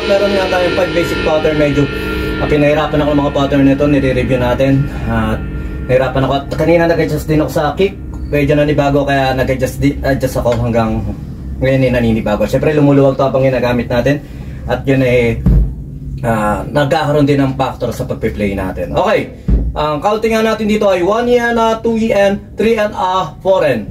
Meron nga tayong 5 basic pattern. Medyo pinahirapan ako ng mga pattern nito, nire-review natin at nahirapan ako. At kanina nag-adjust din ako sa kick, medyo nanibago, kaya nag-adjust ako hanggang ngayon naninibago. Siyempre lumuluwag to habang ginagamit natin at yun nagkakaroon din ng factor sa pagpe-play natin. Okay, ang counting nga natin dito ay 1 yen, 2 yen, 3 yen, 4 yen.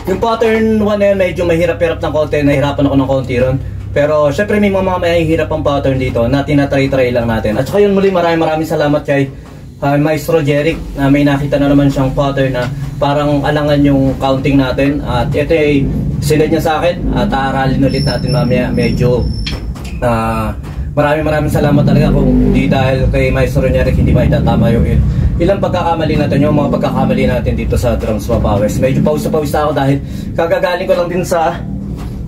Yung pattern 1 na yun, medyo mahirap-hirap ng konti, nahirapan ako ng konti ron. Pero syempre may mga mahihirap ang pattern dito na tinatry-try lang natin. At saka yun muli, maraming salamat kay Maestro Jeric na may nakita na naman siyang pattern na parang alangan yung counting natin. At ito ay sinad niya sa akin at aaralin ulit natin mamaya. Medyo maraming salamat talaga, kung di dahil kay Maestro Jeric hindi maitatama yung ilang pagkakamali natin, yung mga pagkakamali natin dito sa Drums Papawis. Medyo pawis ako dahil kagagaling ko lang din sa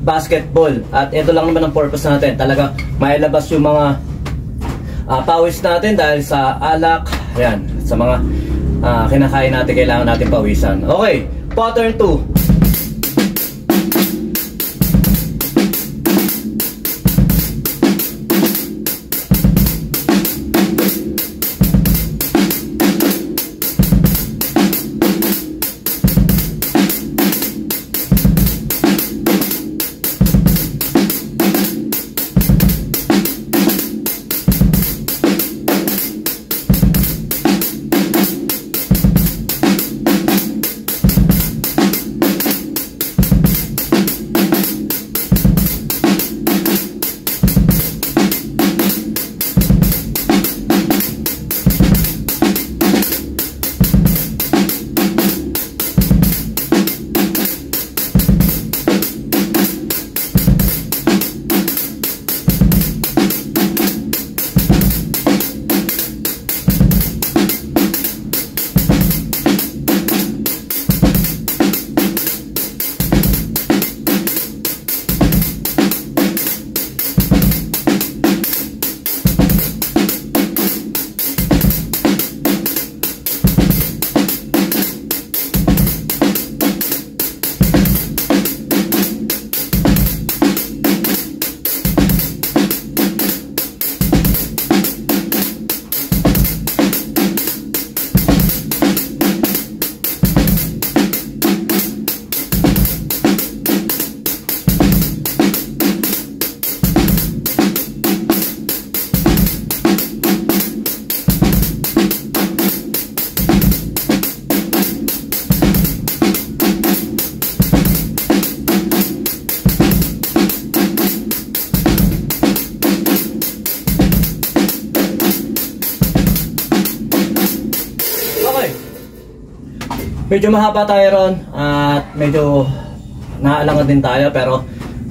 basketball. At ito lang naman ang purpose natin. Talaga mailabas yung mga pawis natin dahil sa alak. Ayan, sa mga kinakain natin, kailangan natin pawisan. Okay, pattern 2. Medyo mahaba tayo ron at medyo naalangan din tayo, pero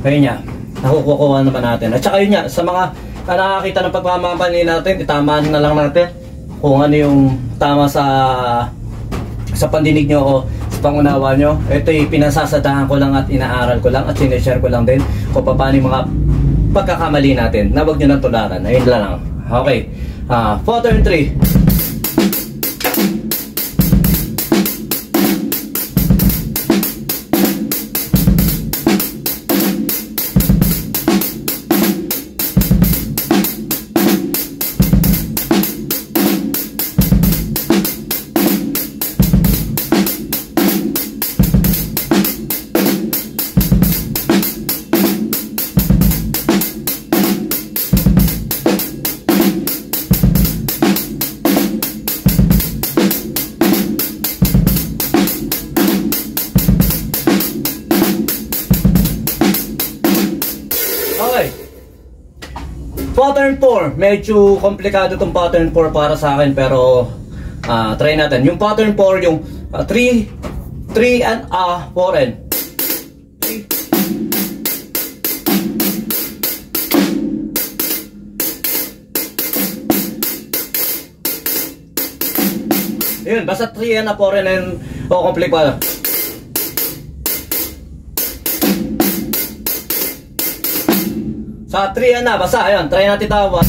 ayun nga, nakukuha naman natin. At saka yun nga, sa mga nakakita ng pagmamahali natin, itamaan na lang natin kung ano yung tama sa pandinig nyo o sa pangunawa nyo. Ito ay pinasasadahan ko lang at inaaral ko lang at sinishare ko lang din kung paano yung mga pagkakamali natin na huwag nyo nang tularan. Ayun lang. Okay, pattern 3. pattern 4, medyo komplikado itong pattern 4 para sa akin, pero try natin. Yung pattern 4, yung 3 and 4 and 3. Yun, basta 3 and 4 and komplikado. Sa 3 na, basta, ayun, try natin ito.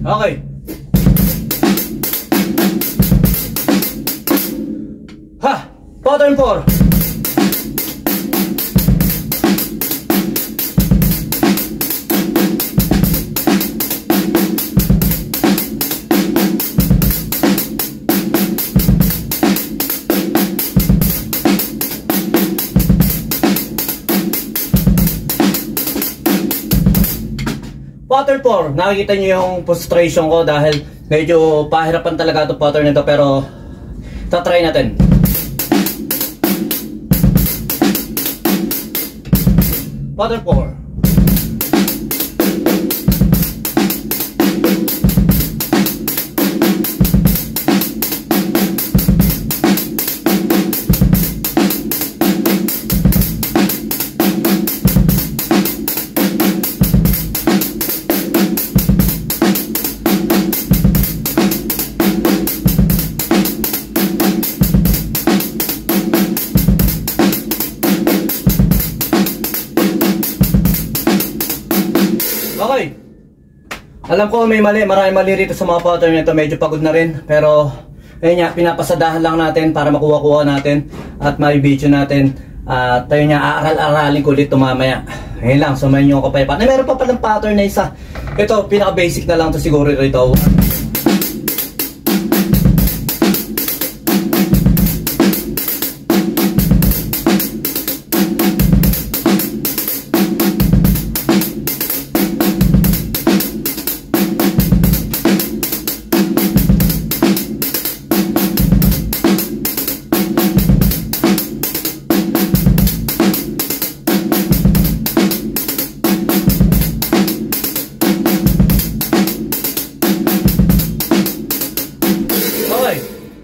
Okay. Ha! Pattern 4. Pattern 4, nakikita nyo yung frustration ko dahil medyo pahirapan talaga itong pattern nito, pero tatry natin. Pattern 4. Okay. Alam ko may mali, maraming mali rito sa mga pattern nito. Medyo pagod na rin, pero ayun nga, pinapasadahan lang natin para makuha-kuha natin at may video natin. At ayun nga, aaral-aralin ko ulit mamaya. Ayun lang, sumayin nyo ako pa. Meron pa palang pattern na isa. Ito, pinaka-basic na lang to siguro rito.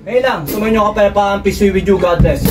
Ngayon lang, sumayin nyo kapayapaan. Peace be with you. God bless.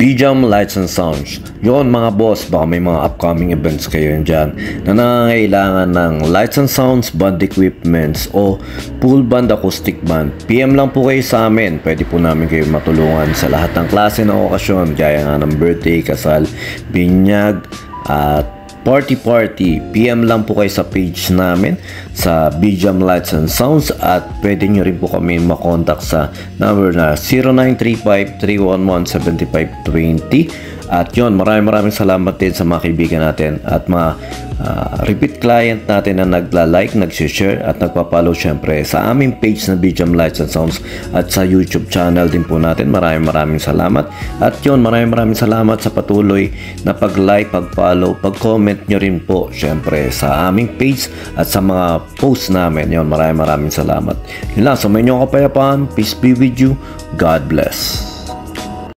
BJAM Lights and Sounds. Yun mga boss, baka may mga upcoming events kayo dyan na nangangailangan ng lights and sounds, band equipments o full band acoustic band. PM lang po kayo sa amin. Pwede po namin kayo matulungan sa lahat ng klase ng okasyon, gaya nga ng birthday, kasal, binyag at party. PM lang po kayo sa page namin sa BJAM Lights and Sounds at pwede nyo rin po kami makontak sa number na 0935-311-7520. At yun, maraming salamat din sa mga kaibigan natin at mga repeat client natin na nagla-like, nag-share at nagpa-follow syempre sa aming page na BJAM Lights and Sounds at sa YouTube channel din po natin. Maraming salamat. At yun, maraming salamat sa patuloy na pag-like, pag-follow, pag-comment nyo rin po syempre sa aming page at sa mga posts namin. Yun, maraming salamat. Yun lang, sa may inyong kapayapaan. Peace be with you. God bless.